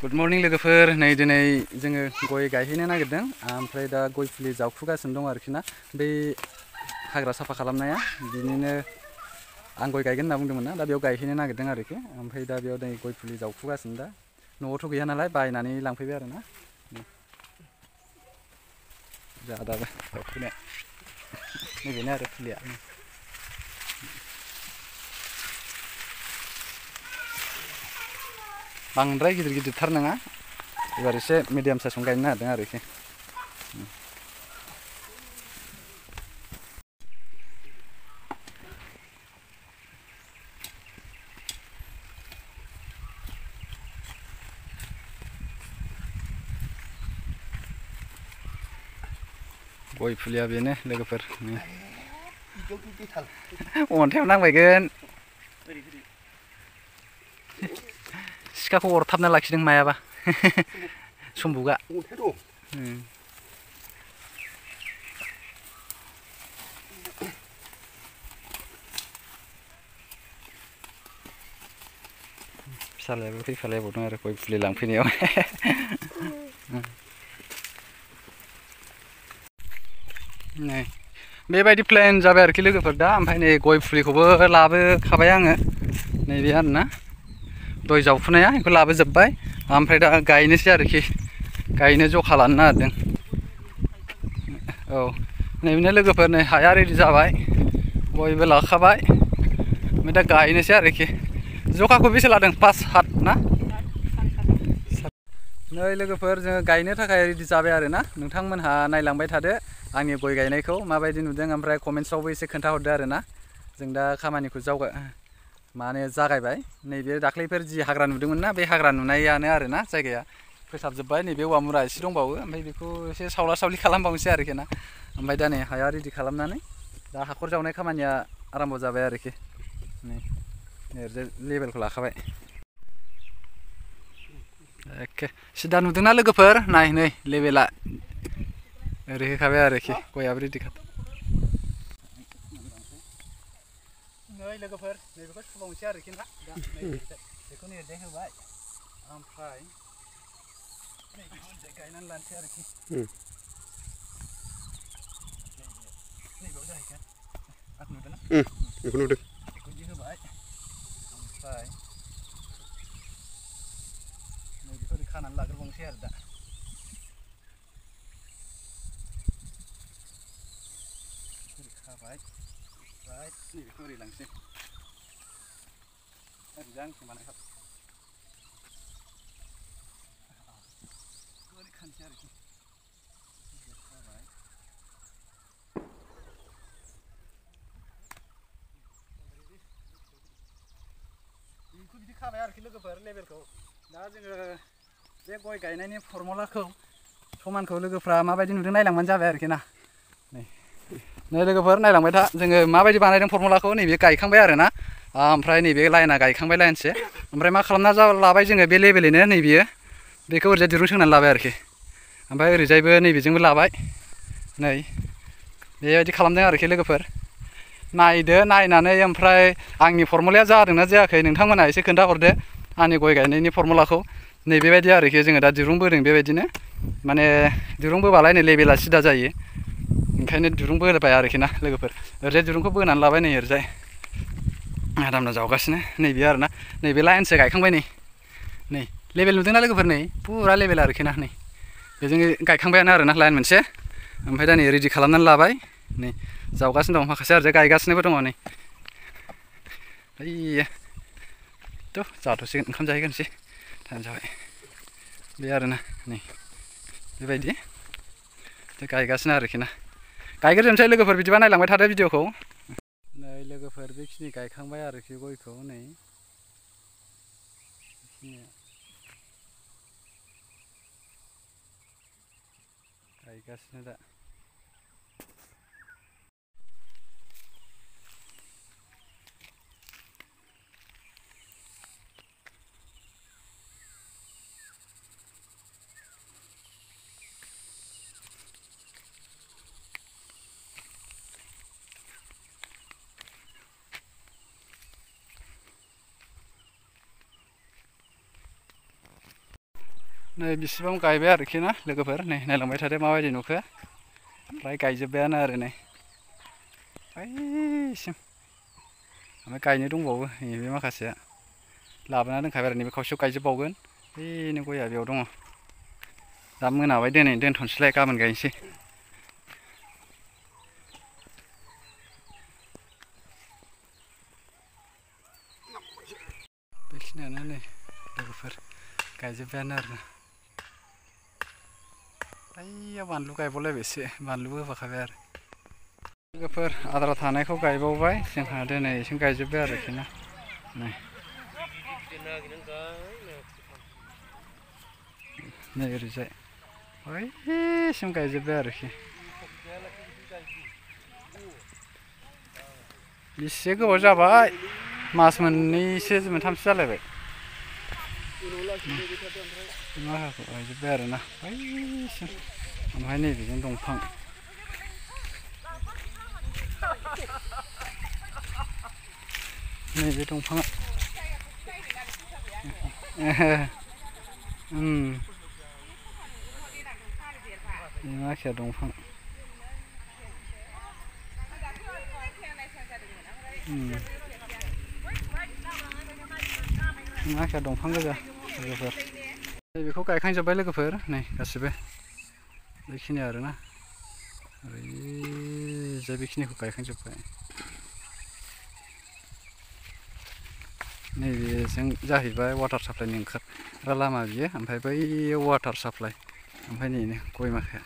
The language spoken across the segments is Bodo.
गुड मर्निं लोगोफोर नै दिनै जोङो गय गायहैनो नागिरदों ओमफ्राय दा गय फुलि जावखुगासिनो दं आरोखि ना बै हाग्रा साफा खालामनाया बिनिनो आं गय गायगोन होनना बुंदोंमोन ना दा बेयाव गायहैनो नागिरदों आरोखि ओमफ्राय दा बेयाव नै गय फुलि जावखुगासिनो दा न'आवथ' गैया नालाय बायनानै लांफैबाय आरो ना जा दाबो जावखुनाया नैबेनो आरो फुलिया बांद्राय गिदिर गिदिरथार नङा एबार एसे मिडियाम साइजखौनो गायनो नागिरदों आरोखि गय फुलिया बेनो लोगोफोर अन्थायाव नांबायगोन सिखाखौ अरथाबना लाखिदों मायाबा सम्बुगा फिसालायाबो फैफालायबावदों आरो गय फुलि लांफैनायाव नै बेबायदि प्लेन जाबाय आरोखि लोगोफोर दा ओमफ्राय नै गय फुलिखौबो लाबोखाबाय आङो नैबे आरोना दय जावफुनाया बेखौ लाबोजोब्बाय ओमफ्राय दा गायनोसै आरोखि गायनो जखा लानो नागिरदों औ नैबेनो लोगोफोर नै हाया रेडि जाबाय गयबो लाखाबाय ओमफ्राय दा गायनोसै आरोखि जखाखौ बेसे लादों 5 हात ना नै लोगोफोर जोङो गायनो थाखाय रेडि जाबाय आरो ना नोंथांमोनहा नायलांबाय थादो आंनि गय गायनायखौ माबायदि नुदों ओमफ्राय कमेन्ट्सआवबो एसे खोन्थाहरदो आरो ना जों दा खामानिखौ जागायबाय नैबे दाख्लैफोर जि हाग्रा नुदोंमोन ना बे हाग्रा नुनायानो आरो ना जायगाया फोसाबजोब्बाय नैबे औवा मुरा एसे दंबावो ओमफ्राय बेखौ एसे सावला सावलि खालामबावनोसै आरोखि ना ओमफ्राय दा नै हाया रेडि खालामनानै दा हाखर जावनाय खामानिया आराम्भ जाबाय आरोखि नै ओरैजाय लेबेलखौ लाखाबाय एखे सिदा नुदोंना लोगोफोर नाय नै लेबेला ओरै होखाबाय आरोखि गयाबो रेडिखा नै लोगोफोर नैबेखौ सुबावनोसै आरोखि ना दा बेखौ ओरैजाय होबाय ओमफ्राय नैबेखौ ओरैजाय गायनानै लानोसै आरोखि नैबेयाव जाहैगोन आं नुदोंना बेखौ नुदों बेखौ बिदि होबाय ओमफ्राय नैबेखौ ओरै खानानै लाग्रोबावनोसै आरो दा ओरै खाबाय ओमफ्राय नैबेखौ ओरै लांसै ओरैजाय आंसो बानायखाबाय ओरै खानोसै आरोखि खाबाय बेखौ बिदि खाबाय आरोखि लोगोफोर लेबेलखौ दा जोङो बे गय गायनायनि फर्मुलाखौ समानखौ लोगोफ्रा माबायदि नुदों नायलांबानो जाबाय आरोखि ना नै लोगोफोर नायलांबाय था जोङो माबायदि बानायदों फर्मुलाखौ नैबे गायखांबाय आरो ना ओमफ्राय नैबे लाइना गायखांबाय लाइनसे ओमफ्राय मा खालामना लाबाय जोङो बे लेबेलैनो नैबेयो बेखौ ओरैजाय दिरुं सोंनानै लाबाय आरोखि ओमफ्राय ओरैजायबो नैबेजोंबो लाबाय नै बेबायदि खालामदों आरोखि लोगोफोर नायदो नायनानै ओमफ्राय आंनि फर्मुलाया जादोंना जायाखै नोंथांमोना एसे खोन्थाहरदो आंनि गय गायनायनि फर्मुलाखौ नैबेबायदि आरोखि जोङो दा दिरुं बोदों बेबायदिनो माने दिरुं बोबालाय नै लेबेला सिदा जायो ओंखायनो दिरुं बोबाय आरोखि ना लोगोफोर ओरैजाय दिरुंखौ बोनानै लाबाय नै ओरैजाय आरामनो जावगासिनो नैबे आरोना नैबे लाइनसे गायखांबाय नै लेबेल नुदोंना लोगोफोर नै फुरा लेबेल आरोखि ना नै बेजों गायखांबायानो आरोना लाइन मोनसे ओमफ्राय दा नै रेडि खालामनानै लाबाय नै जावगासिनो दं माखासे ओरैजाय गायगासिनोबो दङ नै ओइया थ' जाथ'सिगोन ओंखाम जाहैग्रोनोसै टाइम जाबाय बे आरोना नै बेबायदि गायगासिनो आरोखि ना गायग्रोजोबनोसै लोगोफोर बिदिबा नायलांबाय थादो भिडिअखौ नै लोगोफोर बेखिनि गायखांबाय आरोखि गयखौ नै गायगासिनो दा नै बिसिबां गायबाय आरोखि ना लोगोफोर नै नायलांबाय थादो माबायदि नुखो फ्राय गायजोब्बायानो आरो नै बैसिम ओमफ्राय गायनो दंबावो नैबे माखासेया लाबोना दोनखाबाय आरो नैबे खावसेयाव गायजोबबावगोन बैनो गया बेयाव दङ दा मोनाबाय दिनै दोनथ'नोसैलाय गाबोन गायनोसै बेखिनियानो नै लोगोफोर गायजोब्बायानो आरो बैयाव बानलु गायबावलायबायसो बानलुबो होफाखाबाय आरो लोगोफोर आद्रा थानायखौ गायबावबाय जोंहा दिनै एसे गायजोब्बाय आरोखि ना नै नै ओरैजाय बैसिम गायजोब्बाय आरोखि बेसे गोबाव जाबाय मास मोननैसो मोनथामसो जालायबाय माखाखौ गायजोब्बाय आरोना बैसिम ओमफ्राय नैबेजों दंफां नैबे दंफाङा माखाया दंफां माखाया दंफां गोजा लोगोफोर बेखौ गायखांजोब्बाय लोगोफोर नै गासिबो बेखिनि आरोना ओरैजाय बेखिनिखौ गायखांजोब्बाय नैबेजों जाहैबाय वाटार साप्लाइनि ओंखारग्रा लामा बियो ओमफ्राय बै वाटार साप्लाइ ओमफ्राय नैनो गय माखाया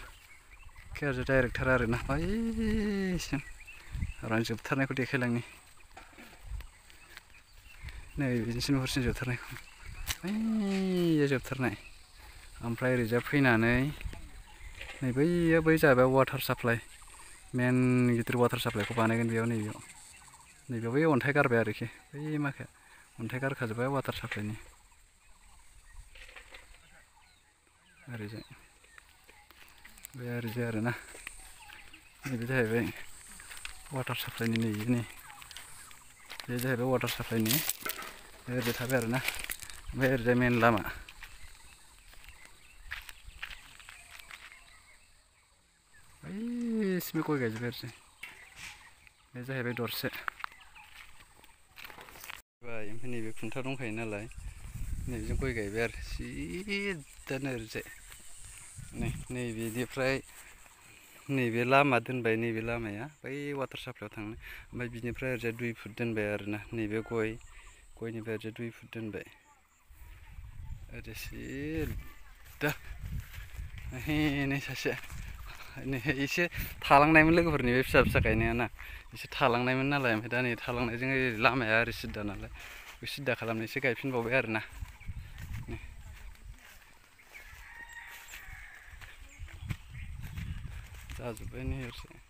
ओरै डाइरेक्टथार आरोना बैसिम आं जोबथारनायखौ देखायलांनि नै बिदिनोसै नुहुरसिन जोबथारनायखौ बैयो जोबथारनाय ओमफ्राय ओरैजाय फैनानै नै बैयो बै जाहैबाय वाटार साप्लाइ मेन गिदिर वाटार साप्लाइखौ बानायगोन बेयाव नैबेयाव बै अन्थाइ गारबाय आरोखि बै माखाया अन्थाइ गारखाजोब्बाय वाटार साप्लाइनि ओरैजाय बे ओरैजाय आरोना नैबे जाहैबाय वाटार साप्लाइनि नै बे जाहैबाय वाटार साप्लाइनि ओरैजाय थाबाय आरोना ओमफ्राय ओरैजाय मेन लामा बैसिम गय गायजोब्बाय आरोखि बे जाहैबाय दरसे ओमफ्राय नैबे खुन्था दंखायो नालाय नैबेजों गय गायबाय आरो सिदानो ओरैजाय नैबेनिफ्राय नैबे लामा दोनबाय नैबे लामाया बै वाटार साप्लाइआव थांनो ओमफ्राय बिनिफ्राय ओरैजाय 2 फुट दोनबाय आरोना नैबे गयनिफ्राय ओरैजाय 2 फुट दोनबाय ओरै सिदा नै सासे नै एसे थालांनायमोन लोगोफोरनि बे फिसा फिसा गायनाया ना एसे थालांनायमोन नालाय ओमफ्राय दा नै थालांनायजों लामाया ओरै सिदा नालाय बे सिदा खालामनो एसे गायफिनबावबाय आरोना जाजोब्बाय नै ओरैजाय